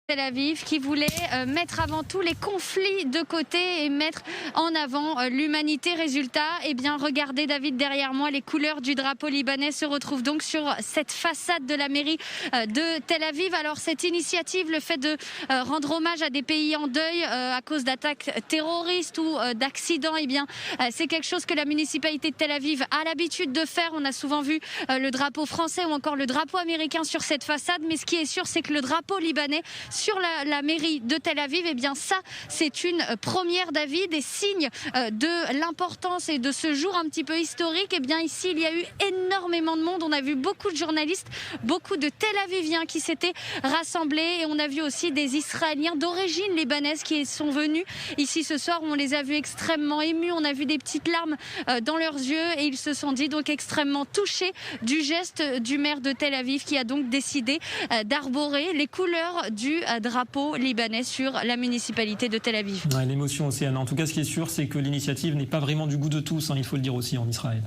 Tel Aviv qui voulait mettre avant tout les conflits de côté et mettre en avant l'humanité. Résultat, eh bien regardez David derrière moi, les couleurs du drapeau libanais se retrouvent donc sur cette façade de la mairie de Tel Aviv. Alors cette initiative, le fait de rendre hommage à des pays en deuil à cause d'attaques terroristes ou d'accidents, eh bien c'est quelque chose que la municipalité de Tel Aviv a l'habitude de faire. On a souvent vu le drapeau français ou encore le drapeau américain sur cette façade, mais ce qui est sûr, c'est que le drapeau libanais sur la mairie de Tel Aviv, eh bien ça, c'est une première, David, et signe de l'importance et de ce jour un petit peu historique. Eh bien ici, il y a eu énormément de monde. On a vu beaucoup de journalistes, beaucoup de Tel Aviviens qui s'étaient rassemblés, et on a vu aussi des Israéliens d'origine libanaise qui sont venus ici ce soir. On les a vus extrêmement émus. On a vu des petites larmes dans leurs yeux, et ils se sont dit donc extrêmement touchés du geste du maire de Tel Aviv qui a donc décidé d'arborer les couleurs du drapeau libanais sur la municipalité de Tel Aviv. Ouais, l'émotion aussi, Anna. En tout cas, ce qui est sûr, c'est que l'initiative n'est pas vraiment du goût de tous, il faut le dire aussi, en Israël.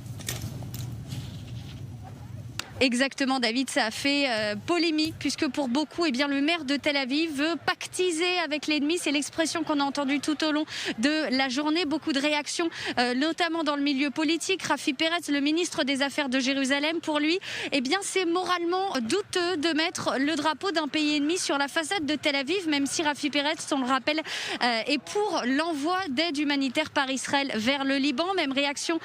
Exactement, David, ça a fait polémique puisque pour beaucoup, eh bien, le maire de Tel Aviv veut pactiser avec l'ennemi. C'est l'expression qu'on a entendue tout au long de la journée. Beaucoup de réactions, notamment dans le milieu politique. Rafi Peretz, le ministre des Affaires de Jérusalem, pour lui, eh bien, c'est moralement douteux de mettre le drapeau d'un pays ennemi sur la façade de Tel Aviv, même si Rafi Peretz, on le rappelle, est pour l'envoi d'aide humanitaire par Israël vers le Liban. Même réaction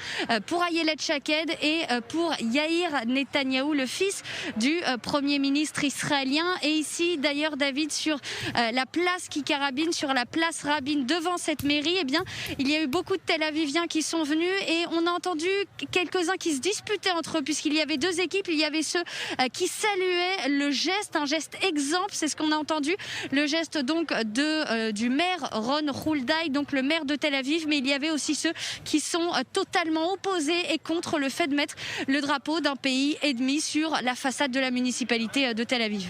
pour Ayelet Shaked et pour Yair Netanyahou, le fils du Premier ministre israélien. Et ici, d'ailleurs, David, sur la place qui carabine, sur la place Rabin, devant cette mairie, eh bien, il y a eu beaucoup de Tel Aviviens qui sont venus, et on a entendu quelques-uns qui se disputaient entre eux, puisqu'il y avait deux équipes. Il y avait ceux qui saluaient le geste, un geste exemple, c'est ce qu'on a entendu, le geste donc du maire Ron Hulday, donc le maire de Tel Aviv, mais il y avait aussi ceux qui sont totalement opposés et contre le fait de mettre le drapeau d'un pays ennemi sur la façade de la municipalité de Tel Aviv.